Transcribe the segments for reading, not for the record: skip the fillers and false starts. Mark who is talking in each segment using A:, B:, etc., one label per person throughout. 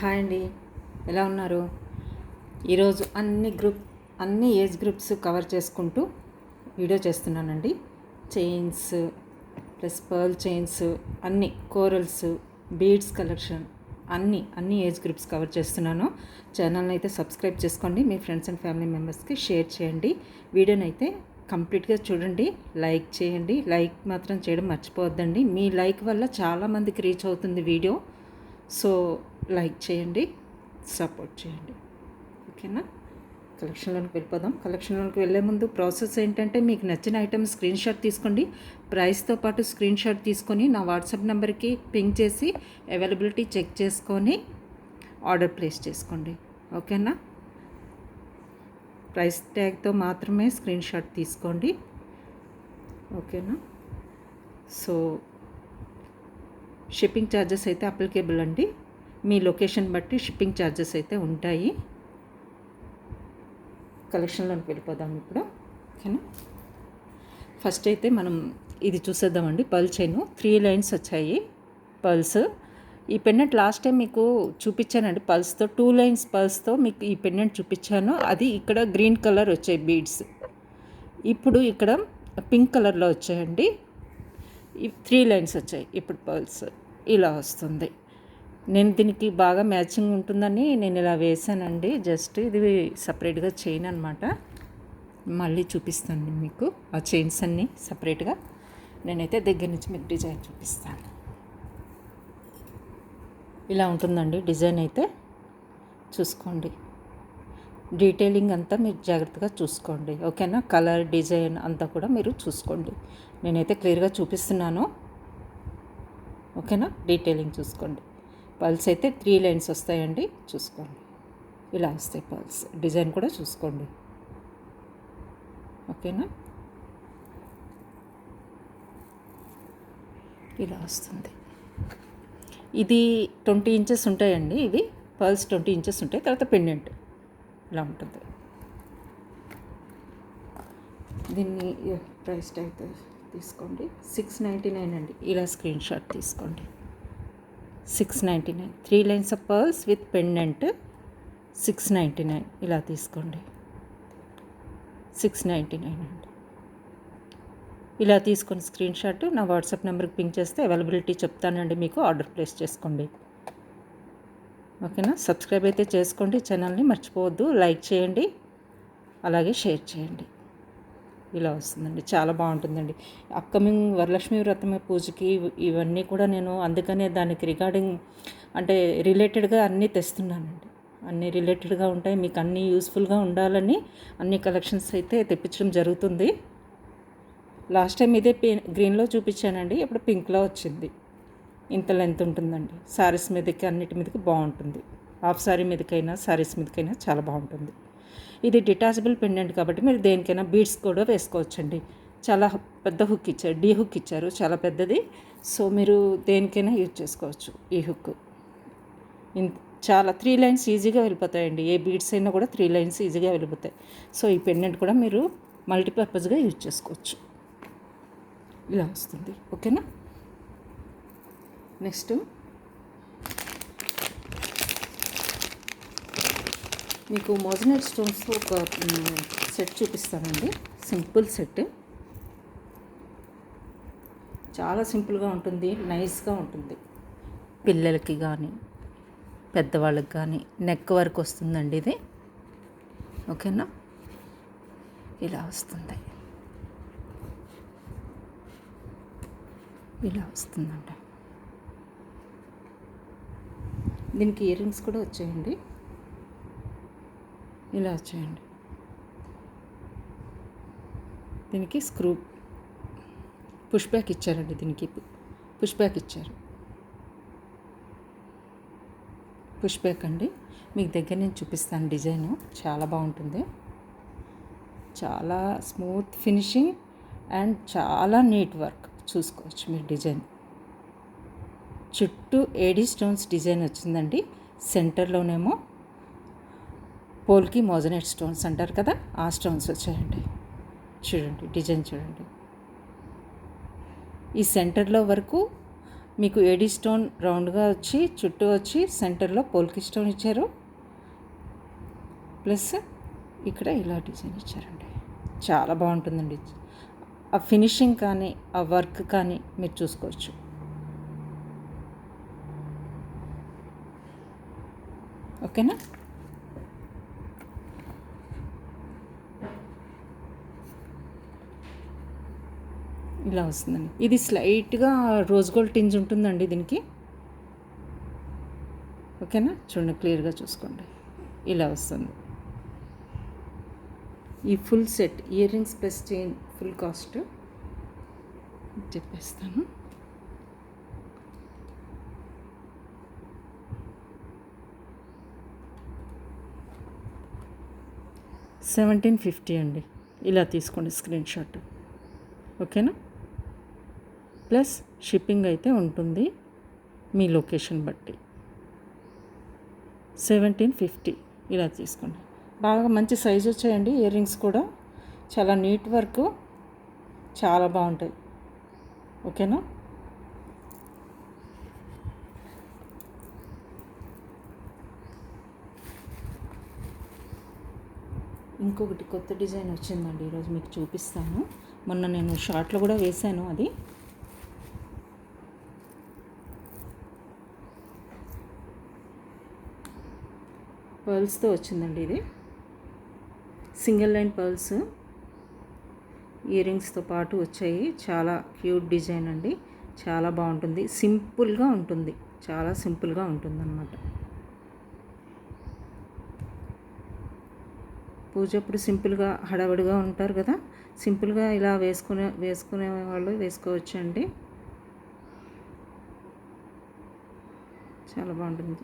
A: Hi అండి, ఎలా ఉన్నారు? ఈరోజు అన్ని ఏజ్ గ్రూప్స్ కవర్ చేసుకుంటూ వీడియో చేస్తున్నానండి. చైన్స్ ప్లస్ పర్ల్ చైన్స్, అన్ని కోరల్స్, బీడ్స్ కలెక్షన్ అన్ని ఏజ్ గ్రూప్స్ కవర్ చేస్తున్నాను. ఛానల్ని అయితే సబ్స్క్రైబ్ చేసుకోండి, మీ ఫ్రెండ్స్ అండ్ ఫ్యామిలీ మెంబర్స్కి షేర్ చేయండి. వీడియోని అయితే కంప్లీట్గా చూడండి, లైక్ చేయండి. లైక్ మాత్రం చేయడం మర్చిపోవద్దండి. మీ లైక్ వల్ల చాలామందికి రీచ్ అవుతుంది వీడియో. సో లైక్ చేయండి, సపోర్ట్ చేయండి, ఓకేనా? కలెక్షన్లోకి వెళ్ళిపోదాం. కలెక్షన్లోకి వెళ్ళే ముందు ప్రాసెస్ ఏంటంటే, మీకు నచ్చిన ఐటమ్ స్క్రీన్ షాట్ తీసుకోండి. ప్రైస్తో పాటు స్క్రీన్ షాట్ తీసుకొని నా వాట్సాప్ నెంబర్కి పింక్ చేసి అవైలబిలిటీ చెక్ చేసుకొని ఆర్డర్ ప్లేస్ చేసుకోండి, ఓకేనా? ప్రైస్ ట్యాగ్తో మాత్రమే స్క్రీన్ షాట్ తీసుకోండి, ఓకేనా? సో షిప్పింగ్ ఛార్జెస్ అయితే అప్లికేబుల్ అండి. మీ లొకేషన్ బట్టి షిప్పింగ్ ఛార్జెస్ అయితే ఉంటాయి. కలెక్షన్లోకి వెళ్ళిపోదాం ఇప్పుడు, ఓకేనా? ఫస్ట్ అయితే మనం ఇది చూసేద్దామండి. పర్ల్ చైన్ 3 లైన్స్ వచ్చాయి పర్ల్స్. ఈ పెండెంట్ లాస్ట్ టైం మీకు చూపించానండి పర్ల్స్తో, 2 లైన్స్ పర్ల్స్తో మీకు ఈ పెండెంట్ చూపించాను. అది ఇక్కడ గ్రీన్ కలర్ వచ్చాయి బీడ్స్. ఇప్పుడు ఇక్కడ పింక్ కలర్లో వచ్చాయండి. 3 లైన్స్ వచ్చాయి ఇప్పుడు పర్ల్స్. ఇలా వస్తుంది. నేను దీనికి బాగా మ్యాచింగ్ ఉంటుందని నేను ఇలా వేసానండి. జస్ట్ ఇది సపరేట్గా చైన్ అనమాట. మళ్ళీ చూపిస్తాను మీకు ఆ చైన్స్ అన్నీ సపరేట్గా. నేనైతే దగ్గర నుంచి మీకు డిజైన్ చూపిస్తాను. ఇలా ఉంటుందండి డిజైన్ అయితే, చూసుకోండి. డీటెయిలింగ్ అంతా మీరు జాగ్రత్తగా చూసుకోండి, ఓకేనా? కలర్ డిజైన్ అంతా కూడా మీరు చూసుకోండి. నేనైతే క్లియర్గా చూపిస్తున్నాను, ఓకేనా? డీటెయిలింగ్ చూసుకోండి. పర్ల్స్ అయితే 3 లైన్స్ వస్తాయండి, చూసుకోండి. ఇలా వస్తాయి పర్ల్స్. డిజైన్ కూడా చూసుకోండి, ఓకేనా? ఇలా వస్తుంది. ఇది 20 ఇంచెస్ ఉంటాయండి. ఇవి పర్ల్స్ 20 ఇంచెస్ ఉంటాయి. తర్వాత పెండెంట్ ఇలా ఉంటుంది. దీన్ని ప్రైస్ ట్యాగ్ తీసుకోండి. 699 అండి. ఇలా స్క్రీన్ షాట్ తీసుకోండి. 699, 3 lines of pearls with pendant 699. ఇలా తీసుకోండి. 699 అండి. ఇలా తీసుకొని స్క్రీన్ షాట్ నా వాట్సాప్ నెంబర్కి పింక్ చేస్తే అవైలబిలిటీ చెప్తానండి మీకు. ఆర్డర్ ప్లేస్ చేసుకోండి, ఓకేనా? సబ్స్క్రైబ్ అయితే చేసుకోండి ఛానల్ని, మర్చిపోవద్దు. లైక్ చేయండి, అలాగే షేర్ చేయండి. ఇలా వస్తుందండి, చాలా బాగుంటుందండి. అప్కమింగ్ వరలక్ష్మి వ్రతం పూజకి ఇవన్నీ కూడా నేను అందుకనే దానికి రిగార్డింగ్ అంటే రిలేటెడ్గా అన్నీ తెస్తున్నానండి. అన్నీ రిలేటెడ్గా ఉంటాయి, మీకు అన్నీ యూస్ఫుల్గా ఉండాలని అన్ని కలెక్షన్స్ అయితే తెప్పించడం జరుగుతుంది. లాస్ట్ టైం ఇదే గ్రీన్లో చూపించానండి, ఇప్పుడు పింక్లో వచ్చింది. ఇంత లెంత్ ఉంటుందండి. శారీస్ మీదకి అన్నిటి మీదకి బాగుంటుంది. హాఫ్ శారీ మీదకైనా శారీస్ మీదకైనా చాలా బాగుంటుంది. ఇది డిటాచబుల్ పెండెంట్ కాబట్టి మీరు దేనికైనా బీడ్స్ కూడా వేసుకోవచ్చండి. చాలా పెద్ద హుక్ ఇచ్చారు, డీ హుక్ ఇచ్చారు, చాలా పెద్దది. సో మీరు దేనికైనా యూజ్ చేసుకోవచ్చు ఈ హుక్. చాలా 3 లైన్స్ ఈజీగా వెళ్ళిపోతాయండి. ఏ బీడ్స్ అయినా కూడా 3 లైన్స్ ఈజీగా వెళ్ళిపోతాయి. సో ఈ పెండెంట్ కూడా మీరు మల్టీపర్పస్గా యూజ్ చేసుకోవచ్చు. ఇలా వస్తుంది, ఓకేనా? నెక్స్ట్ మీకు మోజనైట్ స్టోన్స్తో ఒక సెట్ చూపిస్తానండి. సింపుల్ సెట్, చాలా సింపుల్గా ఉంటుంది, నైస్గా ఉంటుంది. పిల్లలకి కానీ పెద్దవాళ్ళకి కానీ నెక్ వరకు వస్తుందండి ఇది, ఓకేనా? ఇలా వస్తుంది, ఇలా వస్తుందండి. దీనికి ఇయర్ రింగ్స్ కూడా వచ్చాయండి, ఇలా వచ్చాయండి. దీనికి స్క్రూ పుష్ బ్యాక్ ఇచ్చారండి. దీనికి పుష్ బ్యాక్ ఇచ్చారు. పుష్ బ్యాక్ అండి. మీకు దగ్గర నుంచి చూపిస్తాను. డిజైను చాలా బాగుంటుంది, చాలా స్మూత్ ఫినిషింగ్ అండ్ చాలా నీట్ వర్క్. చూసుకోవచ్చు మీరు డిజైన్. చుట్టూ ఏడీ స్టోన్స్ డిజైన్ వచ్చిందండి. సెంటర్లోనేమో పోల్కి మోజనైట్ స్టోన్స్ అంటారు కదా, ఆ స్టోన్స్ వచ్చాయండి. చూడండి డిజైన్ చూడండి. ఈ సెంటర్లో వరకు మీకు ఏడీ స్టోన్ రౌండ్గా వచ్చి చుట్టూ వచ్చి సెంటర్లో పోల్కి స్టోన్ ఇచ్చారు. ప్లస్ ఇక్కడ ఇలా డిజైన్ ఇచ్చారండి. చాలా బాగుంటుందండి. ఆ ఫినిషింగ్ కానీ ఆ వర్క్ కానీ మీరు చూసుకోవచ్చు. ఓకేనా? ఇలా వస్తుందండి. ఇది స్లైట్గా రోజ్ గోల్డ్ టింజ్ ఉంటుందండి దీనికి. ఓకేనా? చూడండి, క్లియర్గా చూసుకోండి. ఇలా వస్తుంది. ఈ full set ear rings plus chain full cost చెప్పేస్తాను. $1750 అండి. ఇలా తీసుకోండి స్క్రీన్ షాట్. ఓకేనా? ప్లస్ షిప్పింగ్ అయితే ఉంటుంది మీ లొకేషన్ బట్టి. 1750 ఇలా తీసుకోండి. బాగా మంచి సైజు వచ్చాయండి. ఇయర్ రింగ్స్ కూడా చాలా నీట్ వర్క్, చాలా బాగుంటాయి. ఓకేనా? ఇంకొకటి కొత్త డిజైన్ వచ్చిందండి, ఈరోజు మీకు చూపిస్తాను. మొన్న నేను షార్ట్లో కూడా వేశాను. అది పర్ల్స్తో వచ్చిందండి. ఇది సింగిల్ లైన్ పర్ల్స్ ఇయర్ రింగ్స్తో పాటు వచ్చాయి. చాలా క్యూట్ డిజైన్ అండి. చాలా బాగుంటుంది. సింపుల్గా ఉంటుంది. చాలా సింపుల్గా ఉంటుంది అన్నమాట. పూజ అప్పుడు సింపుల్గా హడావుడిగా ఉంటారు కదా, సింపుల్గా ఇలా వేసుకునే వాళ్ళు వేసుకోవచ్చు అండి. చాలా బాగుంటుంది.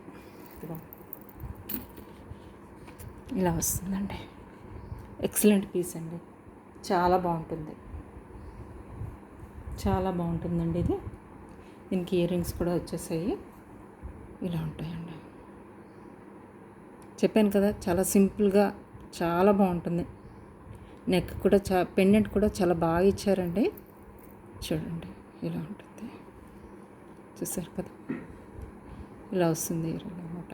A: ఇలా వస్తుందండి. ఎక్సలెంట్ పీస్ అండి. చాలా బాగుంటుంది. చాలా బాగుంటుందండి ఇది. దీనికి ఇయర్ రింగ్స్ కూడా వచ్చేసాయి. ఇలా ఉంటాయండి. చెప్పాను కదా, చాలా సింపుల్గా చాలా బాగుంటుంది. నెక్ కూడా పెండెంట్ కూడా చాలా బాగా ఇచ్చారండి. చూడండి, ఇలా ఉంటుంది. చూసారు కదా, ఇలా వస్తుంది ఇయర్ రింగ్ అన్నమాట.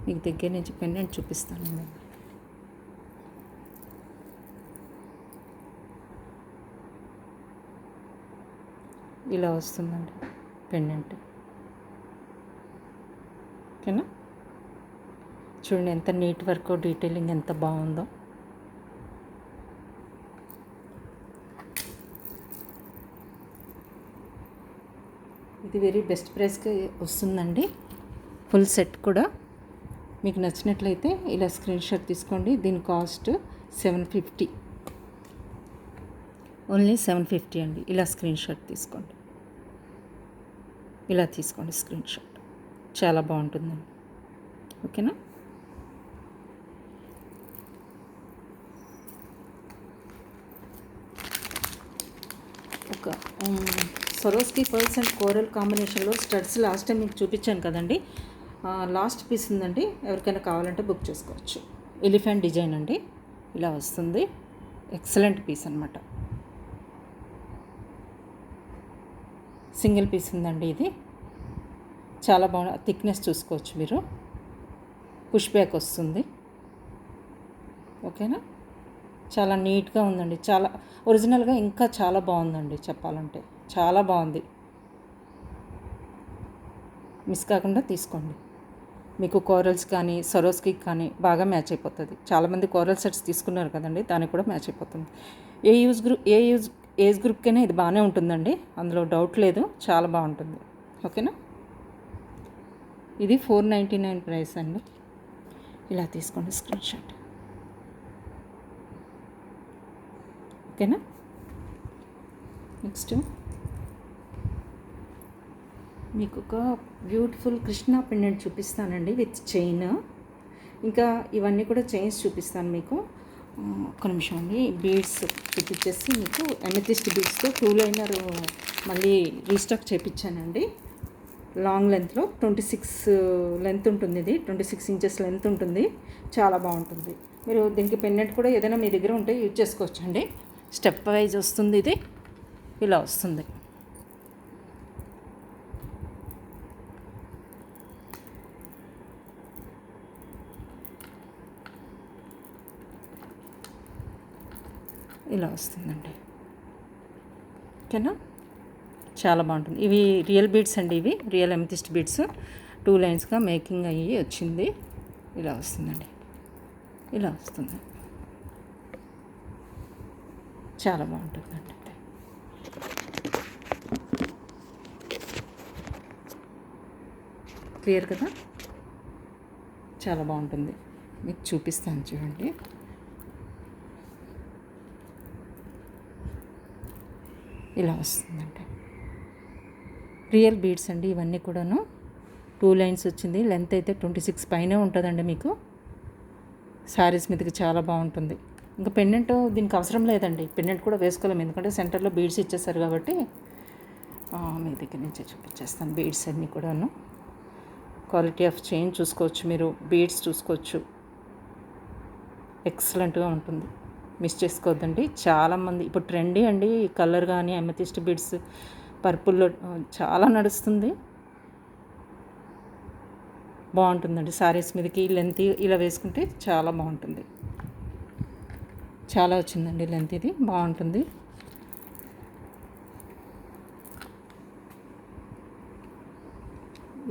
A: మీకు దగ్గర నుంచి పెండెంట్ చూపిస్తాను నేను. ఇలా వస్తుందండి పెండెంట్. ఓకేనా? చూడండి ఎంత నీట్ వర్క్, డీటెయిలింగ్ ఎంత బాగుందో. ఇది వెరీ బెస్ట్ ప్రైస్కి వస్తుందండి. ఫుల్ సెట్ కూడా మీకు నచ్చినట్లయితే ఇలా స్క్రీన్ షాట్ తీసుకోండి. దీని కాస్ట్ 750, ఓన్లీ 750 అండి. ఇలా స్క్రీన్ షాట్ తీసుకోండి. ఇలా తీసుకోండి స్క్రీన్ షాట్. చాలా బాగుంటుందండి. ఓకేనా? ఒక సరోస్కి పర్ల్స్ అండ్ కోరల్ కాంబినేషన్లో స్టడ్స్ లాస్ట్ టైం మీకు చూపించాను కదండి. లాస్ట్ పీస్ ఉందండి. ఎవరికైనా కావాలంటే బుక్ చేసుకోవచ్చు. ఎలిఫెంట్ డిజైన్ అండి. ఇలా వస్తుంది. ఎక్సలెంట్ పీస్ అనమాట. సింగిల్ పీస్ ఉందండి ఇది. చాలా బాగుంది. థిక్నెస్ చూసుకోవచ్చు మీరు. పుష్ బ్యాక్ వస్తుంది. ఓకేనా? చాలా నీట్గా ఉందండి. చాలా ఒరిజినల్గా ఇంకా చాలా బాగుందండి చెప్పాలంటే. చాలా బాగుంది. మిస్ కాకుండా తీసుకోండి. మీకు కోరల్స్ కానీ సరోస్కి కానీ బాగా మ్యాచ్ అయిపోతుంది. చాలామంది కోరల్ సెట్స్ తీసుకున్నారు కదండి, దానికి కూడా మ్యాచ్ అయిపోతుంది. ఏజ్ గ్రూప్కైనా ఇది బాగానే ఉంటుందండి, అందులో డౌట్ లేదు. చాలా బాగుంటుంది. ఓకేనా? ఇది 499 ప్రైస్ అండి. ఇలా తీసుకోండి స్క్రీన్ షాట్. ఓకేనా? నెక్స్ట్ మీకు ఒక బ్యూటిఫుల్ కృష్ణ పెండెంట్ చూపిస్తానండి విత్ చైన్. ఇంకా ఇవన్నీ కూడా చైన్స్ చూపిస్తాను మీకు. ఒక్క నిమిషం అండి. బీడ్స్ చూపించేసి మీకు ఎమెథిస్ట్ బీడ్స్తో 2 లైనర్ మళ్ళీ రీస్టాక్ చేయించానండి. లాంగ్ లెంత్లో 26 లెంత్ ఉంటుంది. ఇది 26 ఇంచెస్ లెంత్ ఉంటుంది. చాలా బాగుంటుంది. మీరు దీనికి పెండెంట్ కూడా ఏదైనా మీ దగ్గర ఉంటే యూజ్ చేసుకోవచ్చండి. స్టెప్ వైజ్ వస్తుంది. ఇది ఇలా వస్తుంది. ఇలా వస్తుందండి. ఓకేనా, చాలా బాగుంటుంది. ఇవి రియల్ బీడ్స్ అండి, ఇవి రియల్ అమెథిస్ట్ బీడ్స్ 2 లైన్స్గా మేకింగ్ అయ్యి వచ్చింది. ఇలా వస్తుందండి, ఇలా వస్తుంది. చాలా బాగుంటుందండి. క్లియర్ కదా, చాలా బాగుంటుంది. మీకు చూపిస్తాను చూడండి. ఇలా వస్తుందండి. రియల్ బీడ్స్ అండి ఇవన్నీ కూడాను. 2 లైన్స్ వచ్చింది. లెంత్ అయితే 26 పైనే ఉంటుందండి మీకు. శారీస్ మీదకి చాలా బాగుంటుంది. ఇంకా పెండెంట్ దీనికి అవసరం లేదండి, పెండెంట్ కూడా వేసుకోలేము ఎందుకంటే సెంటర్లో బీడ్స్ ఇచ్చేస్తారు కాబట్టి. మీ దగ్గర నుంచే చూపించేస్తాను బీడ్స్ అన్నీ కూడాను. క్వాలిటీ ఆఫ్ చైన్ చూసుకోవచ్చు మీరు, బీడ్స్ చూసుకోవచ్చు, ఎక్సలెంట్గా ఉంటుంది. మిస్ చేసుకోవద్దండి. చాలామంది ఇప్పుడు ట్రెండీ అండి ఈ కలర్ కానీ అమెథిస్ట్ బీడ్స్ పర్పుల్లో చాలా నడుస్తుంది. బాగుంటుందండి శారీస్ మీదకి. లెంత్ ఇలా వేసుకుంటే చాలా బాగుంటుంది. చాలా వచ్చిందండి లెంత్, ఇది బాగుంటుంది.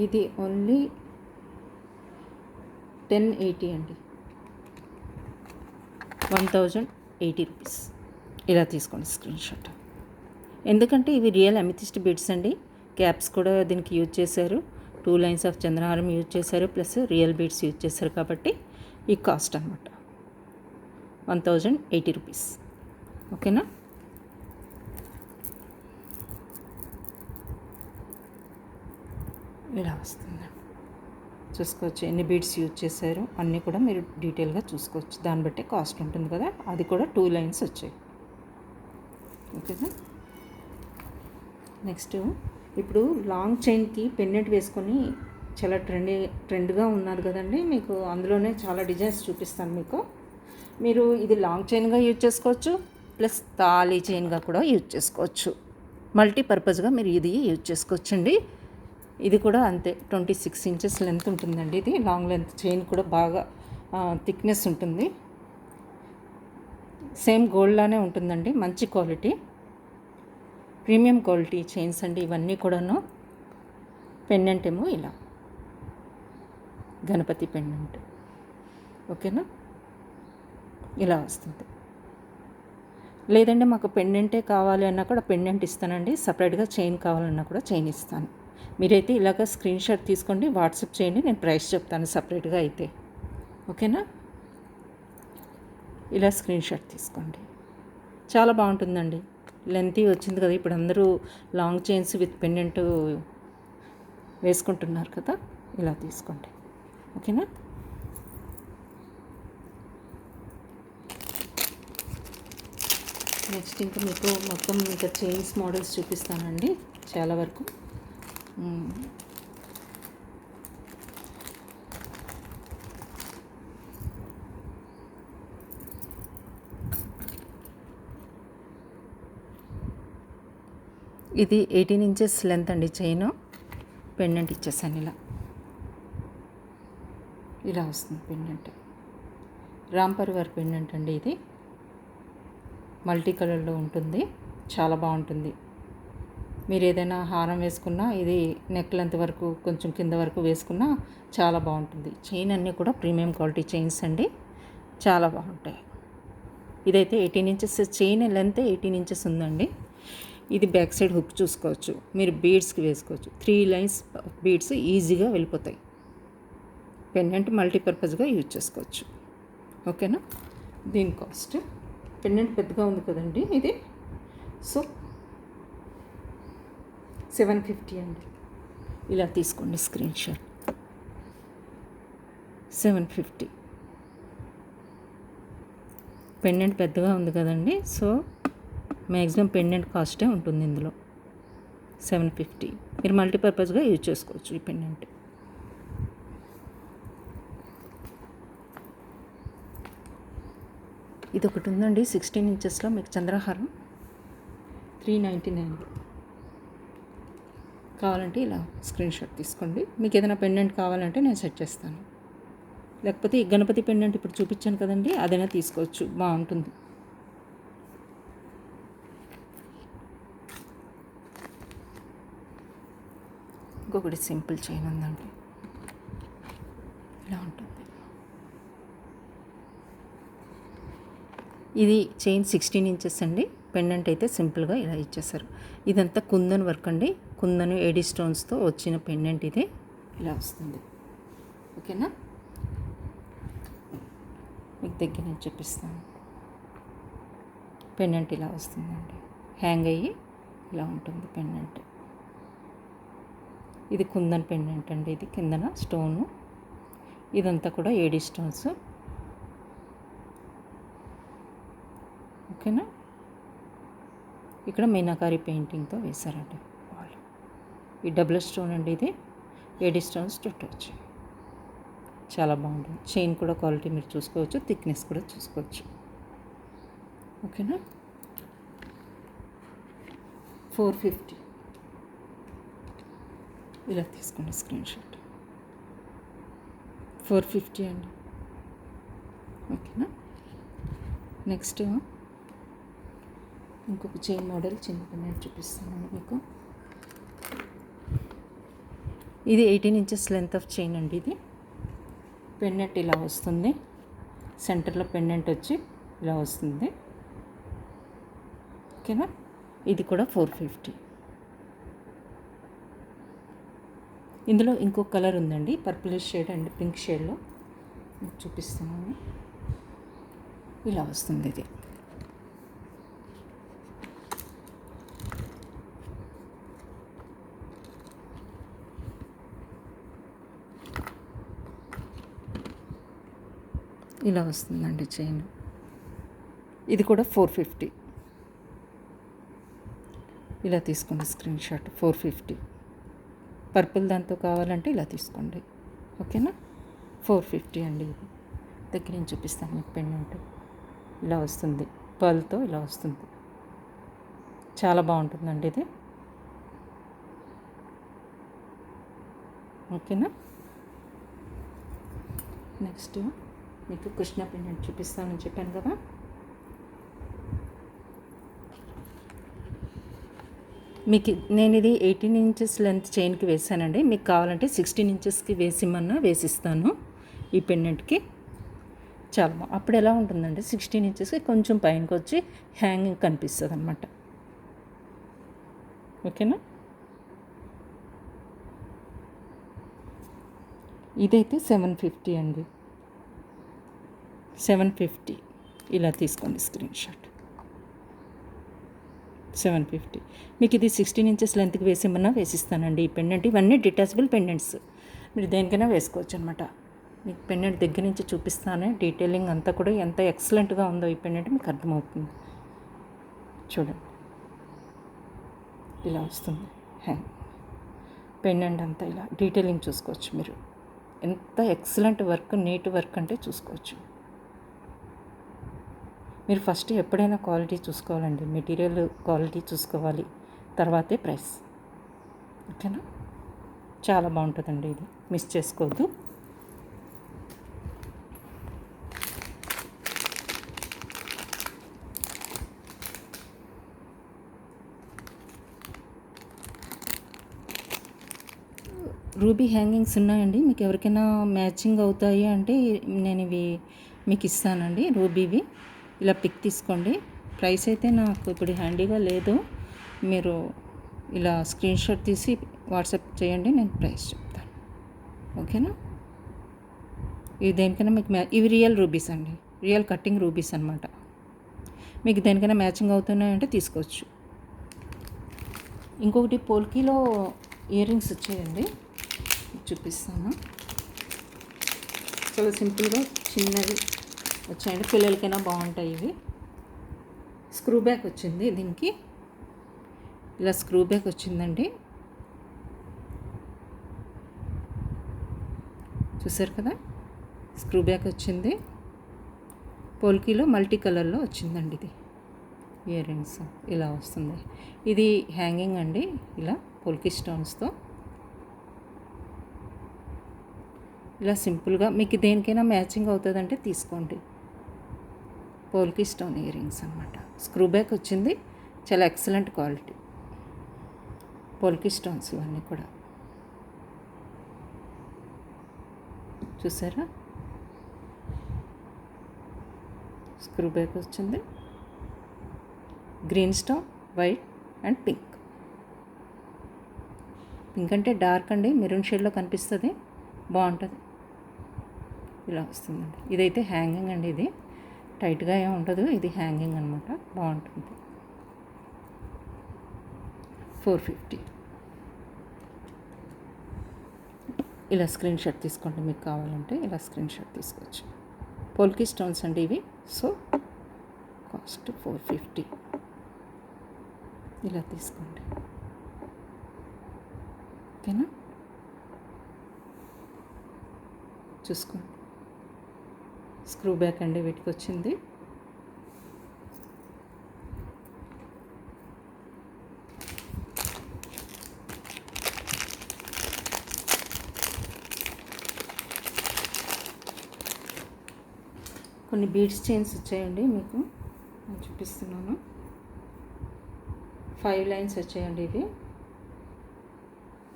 A: ఇది ఓన్లీ 1080 అండి, 1080 రూపీస్. ఇలా తీసుకోండి స్క్రీన్ షాట్. ఎందుకంటే ఇవి రియల్ అమెథిస్ట్ బీడ్స్ అండి. క్యాప్స్ కూడా దీనికి యూజ్ చేశారు, 2 లైన్స్ ఆఫ్ చంద్రహారం యూజ్ చేశారు, ప్లస్ రియల్ బీడ్స్ యూజ్ చేశారు కాబట్టి ఈ కాస్ట్ అనమాట 1080 రూపీస్. ఓకేనా, ఇలా వస్తుంది. చూసుకోవచ్చు ఎన్ని బీడ్స్ యూజ్ చేశారు అన్నీ కూడా మీరు డీటెయిల్గా చూసుకోవచ్చు. దాన్ని బట్టి కాస్ట్ ఉంటుంది కదా. అది కూడా 2 లైన్స్ వచ్చాయి. ఓకేనా, నెక్స్ట్ ఇప్పుడు లాంగ్ చైన్కి పెండెంట్ వేసుకొని చాలా ట్రెండ్గా ఉన్నారు కదండి. మీకు అందులోనే చాలా డిజైన్స్ చూపిస్తాను మీకు. మీరు ఇది లాంగ్ చైన్గా యూజ్ చేసుకోవచ్చు, ప్లస్ తాళీ చైన్గా కూడా యూజ్ చేసుకోవచ్చు. మల్టీపర్పస్గా మీరు ఇది యూజ్ చేసుకోవచ్చండి. ఇది కూడా అంతే 26 ఇంచెస్ లెంత్ ఉంటుందండి. ఇది లాంగ్ లెంత్ చైన్ కూడా బాగా థిక్నెస్ ఉంటుంది. సేమ్ గోల్డ్లానే ఉంటుందండి, మంచి క్వాలిటీ, ప్రీమియం క్వాలిటీ చైన్స్ అండి ఇవన్నీ కూడాను. పెండెంట్ ఏమో ఇలా గణపతి పెండెంట్. ఓకేనా, ఇలా వస్తుంది. లేదంటే మాకు పెండెంటే కావాలి అన్నా కూడా పెండెంట్ ఇస్తానండి, సపరేట్గా చైన్ కావాలన్నా కూడా చైన్ ఇస్తాను. మీరైతే ఇలాగ స్క్రీన్ షాట్ తీసుకోండి, వాట్సాప్ చేయండి, నేను ప్రైస్ చెప్తాను సపరేట్గా అయితే. ఓకేనా, ఇలా స్క్రీన్ షాట్ తీసుకోండి. చాలా బాగుంటుందండి. లెంతీ వచ్చింది కదా, ఇప్పుడు అందరూ లాంగ్ చైన్స్ విత్ పెండెంట్ వేసుకుంటున్నారు కదా, ఇలా తీసుకోండి. ఓకేనా, నెక్స్ట్ ఇంకా మీకు మొత్తం ఇంకా చైన్స్ మోడల్స్ చూపిస్తానండి చాలా వరకు. ఇది 18 ఇంచెస్ లెంత్ అండి చైన్. పెండెంట్ ఇచ్చేసాను ఇలా, ఇలా వస్తుంది పెండెంట్. రాంపర్వర్ పెండెంట్ అండి ఇది, మల్టీ కలర్లో ఉంటుంది, చాలా బాగుంటుంది. మీరు ఏదైనా హారం వేసుకున్నా ఇది నెక్ లెంత్ వరకు కొంచెం కింద వరకు వేసుకున్నా చాలా బాగుంటుంది. చైన్ అన్నీ కూడా ప్రీమియం క్వాలిటీ చైన్స్ అండి, చాలా బాగుంటాయి. ఇదైతే 18 ఇంచెస్ చైన్ లెంత్ 18 ఇంచెస్ ఉందండి. ఇది బ్యాక్ సైడ్ హుక్ చూసుకోవచ్చు, మీరు బీడ్స్కి వేసుకోవచ్చు. 3 లైన్స్ బీడ్స్ ఈజీగా వెళ్ళిపోతాయి. పెండెంట్ మల్టీపర్పస్గా యూజ్ చేసుకోవచ్చు. ఓకేనా, దీని కాస్ట్ పెండెంట్ పెద్దగా ఉంది కదండి ఇది, సో 750 అండి. ఇలా తీసుకోండి స్క్రీన్ షాట్. 750. పెండెంట్ పెద్దగా ఉంది కదండి, సో మ్యాక్సిమం పెండెంట్ కాస్టే ఉంటుంది ఇందులో. 750. మీరు మల్టీపర్పస్గా యూజ్ చేసుకోవచ్చు ఈ పెండెంట్. ఇది ఒకటి ఉందండి 16 ఇంచెస్లో మీకు చంద్రహారం, 399. కావాలంటే ఇలా స్క్రీన్ షాట్ తీసుకోండి. మీకు ఏదైనా పెండెంట్ కావాలంటే నేను సెట్ చేస్తాను, లేకపోతే ఈ గణపతి పెండెంట్ ఇప్పుడు చూపించాను కదండి అదైనా తీసుకోవచ్చు, బాగుంటుంది. ఇంకొకటి సింపుల్ చైన్ ఉందండి, ఇలా ఉంటుంది. ఇది చైన్ 16 ఇంచెస్ అండి. పెండెంట్ అయితే సింపుల్గా ఇలా ఇచ్చేసారు. ఇదంతా కుందన్ వర్క్ అండి, కుందను ఏడీ స్టోన్స్తో వచ్చిన పెండెంట్ ఇది ఇలా వస్తుంది. ఓకేనా, మీకు దగ్గర నేను చూపిస్తాను. పెండెంట్ ఇలా వస్తుందండి, హ్యాంగ్ అయ్యి ఇలా ఉంటుంది పెండెంట్. ఇది కుందన్ పెండెంట్ అండి, ఇది కిందన స్టోను, ఇదంతా కూడా ఏడీ స్టోన్స్. ఓకేనా, ఇక్కడ మీనాకారి పెయింటింగ్తో వేశారండి వాళ్ళు. ఈ డబుల్ స్టోన్ అండి, ఇది ఏడీ స్టోన్స్ చుట్టూ వచ్చి చాలా బాగుంటుంది. చైన్ కూడా క్వాలిటీ మీరు చూసుకోవచ్చు, థిక్నెస్ కూడా చూసుకోవచ్చు. ఓకేనా, 450 ఇలా తీసుకోండి స్క్రీన్ షాట్. 450 అండి. ఓకేనా, నెక్స్ట్ ఇంకొక చైన్ మోడల్ చిన్నగా నేను చూపిస్తున్నాను మీకు. ఇది 18 ఇంచెస్ లెంత్ ఆఫ్ చైన్ అండి. ఇది పెండెంట్ ఇలా వస్తుంది, సెంటర్లో పెండెంట్ వచ్చి ఇలా వస్తుంది. ఓకేనా, ఇది కూడా 450. ఇందులో ఇంకో కలర్ ఉందండి, పర్పుల్ షేడ్ అండ్ పింక్ షేడ్లో చూపిస్తున్నాను. ఇలా వస్తుంది ఇది. ఇలా వస్తుందండి చైన్. ఇది కూడా 450. ఇలా తీసుకోండి స్క్రీన్ షాట్. 450 పర్పుల్ దాంతో కావాలంటే ఇలా తీసుకోండి. ఓకేనా, 450 అండి. ఇది దగ్గర నుంచి చూపిస్తాను మీకు. పెండెంట్ ఇలా వస్తుంది, పర్ల్తో ఇలా వస్తుంది, చాలా బాగుంటుందండి ఇది. ఓకేనా, నెక్స్ట్ మీకు కృష్ణ పెండెంట్ చూపిస్తానని చెప్పాను కదా. మీకు నేను ఇది 18 ఇంచెస్ లెంత్ చైన్కి వేసానండి. మీకు కావాలంటే 16 ఇంచెస్కి వేసిమన్నా వేసిస్తాను ఈ పెండెంట్కి. చాలా అప్పుడు ఎలా ఉంటుందంటే 16 ఇంచెస్కి కొంచెం పైనకి వచ్చి హ్యాంగింగ్ కనిపిస్తుంది అనమాట. ఓకేనా, ఇదైతే 750 అండి. 750 ఇలా తీసుకోండి స్క్రీన్ షాట్. 750 మీకు ఇది 16 ఇంచెస్ లెంత్కి వేసేమన్నా వేసిస్తానండి ఈ పెండెంట్. ఇవన్నీ డిటాచబుల్ పెండెంట్స్, మీరు దేనికైనా వేసుకోవచ్చు అనమాట. మీకు పెండెంట్ దగ్గర నుంచి చూపిస్తానే, డీటెయిలింగ్ అంతా కూడా ఎంత ఎక్సలెంట్గా ఉందో ఈ పెండెంట్ మీకు అర్థమవుతుంది. చూడండి ఇలా వస్తుంది హ్యాంగ్. పెండెంట్ అంతా ఇలా డీటెయిలింగ్ చూసుకోవచ్చు మీరు. ఎంత ఎక్సలెంట్ వర్క్, నీట్ వర్క్ అంటే చూసుకోవచ్చు. మీరు ఫస్ట్ ఎప్పుడైనా క్వాలిటీ చూసుకోవాలండి, మెటీరియల్ క్వాలిటీ చూసుకోవాలి, తర్వాతే ప్రైస్. ఓకేనా, చాలా బాగుంటుందండి ఇది, మిస్ చేసుకోవద్దు. రూబీ హ్యాంగింగ్స్ ఉన్నాయండి, మీకు ఎవరికైనా మ్యాచింగ్ అవుతాయి అంటే నేను ఇవి మీకు ఇస్తానండి. రూబీవి ఇలా పిక్ తీసుకోండి. ప్రైస్ అయితే నాకు ఇప్పుడు హ్యాండీగా లేదు, మీరు ఇలా స్క్రీన్ షాట్ తీసి వాట్సాప్ చేయండి, నేను ప్రైస్ చెప్తాను. ఓకేనా, ఇవి దేనికైనా మీకు ఇవి రియల్ రూబీస్ అండి, రియల్ కట్టింగ్ రూబీస్ అనమాట. మీకు దేనికైనా మ్యాచింగ్ అవుతున్నాయంటే తీసుకోవచ్చు. ఇంకొకటి పోల్కీలో ఇయర్ రింగ్స్ వచ్చాయండి, చూపిస్తాను. చాలా సింపుల్గా చిన్నవి వచ్చాయండి, పిల్లలకైనా బాగుంటాయి ఇవి. స్క్రూ బ్యాక్ వచ్చింది దీనికి, ఇలా స్క్రూ బ్యాక్ వచ్చిందండి, చూసారు కదా. స్క్రూ బ్యాక్ వచ్చింది, పోల్కీలో మల్టీ కలర్లో వచ్చిందండి ఇది ఇయర్ రింగ్స్. ఇలా వస్తుంది, ఇది హ్యాంగింగ్ అండి, ఇలా పోల్కీ స్టోన్స్తో ఇలా సింపుల్గా. మీకు దేనికైనా మ్యాచింగ్ అవుతుందంటే తీసుకోండి. పోల్కీ స్టోన్ ఇయర్ రింగ్స్ అనమాట. స్క్రూ బ్యాక్ వచ్చింది, చాలా ఎక్సలెంట్ క్వాలిటీ. పోల్కీ స్టోన్స్ ఇవన్నీ కూడా చూసారా, స్క్రూ బ్యాక్ వచ్చింది. Green stone, white and pink. Pink అంటే డార్క్ అండి, మెరూన్ షేడ్లో కనిపిస్తుంది, బాగుంటుంది. ఇలా వస్తుందండి. ఇదైతే హ్యాంగింగ్ అండి, ఇది టైట్గా ఏమి ఉండదు, ఇది హ్యాంగింగ్ అనమాట, బాగుంటుంది. 450. ఇలా స్క్రీన్ షాట్ తీసుకోండి, మీకు కావాలంటే ఇలా స్క్రీన్ షాట్ తీసుకోవచ్చు. పోల్కి స్టోన్స్ అండి ఇవి. So cost 450. ఇలా తీసుకోండి, ఓకేనా. చూసుకోండి, స్క్రూ బ్యాక్ అండి వీటికి వచ్చింది. కొన్ని బీడ్స్ చైన్స్ వచ్చాయండి మీకు, నేను చూపిస్తున్నాను. 5 లైన్స్ వచ్చాయండి ఇవి.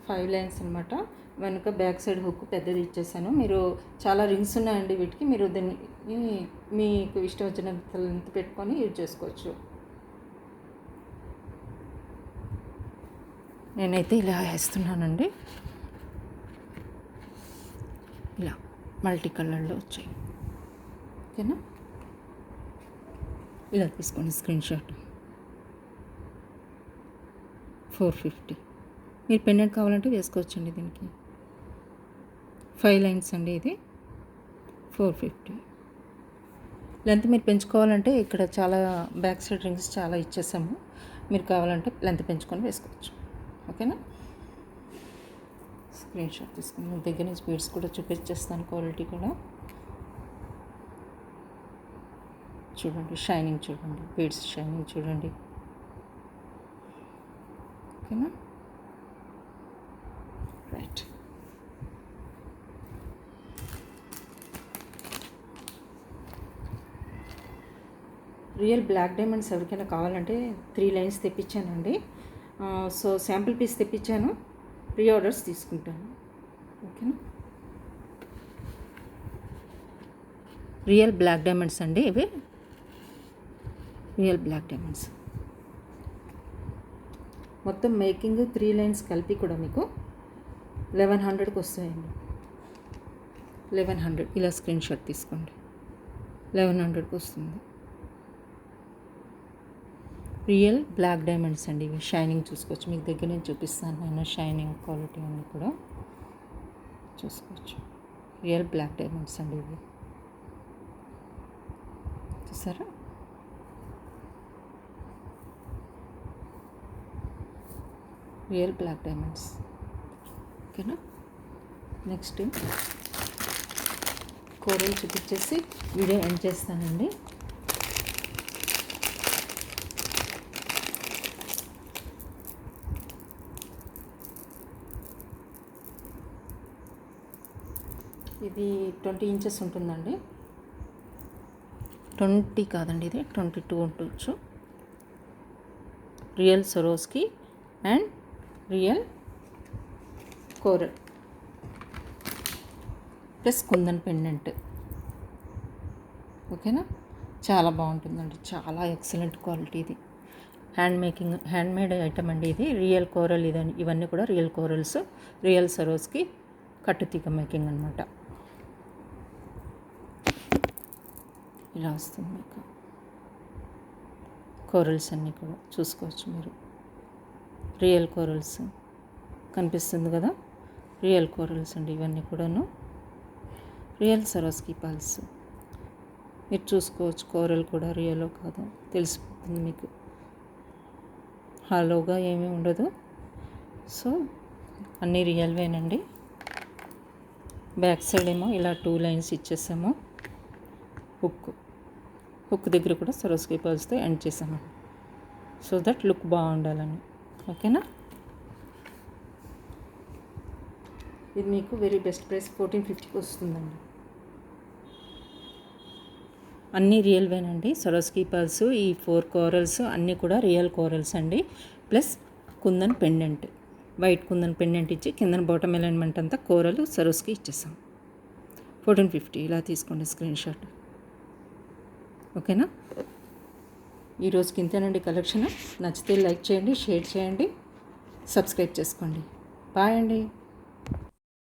A: 5 లైన్స్ అనమాట. వెనుక బ్యాక్ సైడ్ హుక్ పెద్దది ఇచ్చేసాను. మీరు చాలా రింగ్స్ ఉన్నాయండి వీటికి, మీరు దీన్ని మీకు ఇష్టం వచ్చినంత లెంత్ పెట్టుకొని యూజ్ చేసుకోవచ్చు. నేనైతే ఇలా వేస్తున్నానండి. ఇలా మల్టీ కలర్లో వచ్చాయి, ఓకేనా. ఇలా తీసుకోండి స్క్రీన్ షాట్. 450. మీరు పెండెంట్ కావాలంటే వేసుకోవచ్చండి దీనికి. 5 లైన్స్ అండి ఇది. 450. లెంత్ మీరు పెంచుకోవాలంటే ఇక్కడ చాలా బ్యాక్ సైడ్ రింగ్స్ చాలా ఇచ్చేసాము, మీరు కావాలంటే లెంత్ పెంచుకొని వేసుకోవచ్చు, ఓకేనా. స్క్రీన్ షాట్ తీసుకుని దగ్గర నుంచి బీడ్స్ కూడా చూపించేస్తాను, క్వాలిటీ కూడా చూడండి. షైనింగ్ చూడండి, బీడ్స్ షైనింగ్ చూడండి, ఓకేనా. రైట్. రియల్ బ్లాక్ డైమండ్స్ ఎవరికైనా కావాలంటే 3 లైన్స్ తెప్పించానండి. సో శాంపుల్ పీస్ తెప్పించాను, ప్రీ ఆర్డర్స్ తీసుకుంటాను, ఓకేనా. రియల్ బ్లాక్ డైమండ్స్ అండి ఇవి, రియల్ బ్లాక్ డైమండ్స్. మొత్తం మేకింగ్ 3 లైన్స్ కలిపి కూడా మీకు 1100కి వస్తాయండి. 1100. ఇలా స్క్రీన్ షాట్ తీసుకోండి, 1100కి వస్తుంది. రియల్ బ్లాక్ డైమండ్స్ అండి ఇవి. షైనింగ్ చూసుకోవచ్చు, మీకు దగ్గర నుంచి చూపిస్తాను నేను. షైనింగ్ క్వాలిటీ అన్నీ కూడా చూసుకోవచ్చు. రియల్ బ్లాక్ డైమండ్స్ అండి ఇవి, చూసారా. రియల్ బ్లాక్ డైమండ్స్, ఓకేనా. నెక్స్ట్ కోరల్ చూపించేసి వీడియో ఎండ్ చేస్తానండి. ఇది 20 ఇంచెస్ ఉంటుందండి. 20 కాదండి, ఇది 22 ఉండొచ్చు. Real Swarovski and real coral plus kundan pendant, ఓకేనా. చాలా బాగుంటుందండి, చాలా ఎక్సలెంట్ క్వాలిటీ ఇది. హ్యాండ్ మేడ్ ఐటమ్ అండి ఇది. రియల్ కోరల్ ఇవన్నీ కూడా రియల్ కోరల్స్. రియల్ సరోస్కి కట్టుతీగ మేకింగ్ అనమాట. ఇలా వస్తుంది మీకు. కోరల్స్ అన్నీ కూడా చూసుకోవచ్చు మీరు. రియల్ కోరల్స్ కనిపిస్తుంది కదా, రియల్ కోరల్స్ అండి ఇవన్నీ కూడాను. రియల్ సరోస్కి పల్స్ మీరు చూసుకోవచ్చు. కోరల్ కూడా రియలో కాదు తెలిసిపోతుంది మీకు, హాలోగా ఏమీ ఉండదు. సో అన్నీ రియల్వేనండి. బ్యాక్ సైడ్ ఏమో ఇలా 2 లైన్స్ ఇచ్చేసాము. హుక్ దగ్గర కూడా సరోస్కి పల్స్తో ఎండ్ చేసాము, సో దట్ లుక్ బాగుండాలని, ఓకేనా. ఇది మీకు వెరీ బెస్ట్ ప్రైస్ 1450కి వస్తుందండి. అన్నీ రియల్వేనండి. సరోస్కి పల్స్, ఈ 4 కోరల్స్ అన్నీ కూడా రియల్ కోరల్స్ అండి. Plus kundan pendant, white kundan pendant ఇచ్చి కిందన బాటమ్ అలైన్మెంట్ అంతా కోరల్ సరోస్కి ఇచ్చేసాం. 1450 ఇలా తీసుకోండి స్క్రీన్ షాట్. ఓకేనా? ఈరోజుకి ఇంతేనండి కలెక్షన్. నచ్చితే లైక్ చేయండి, షేర్ చేయండి, సబ్స్క్రైబ్ చేసుకోండి. బాయ్ అండి.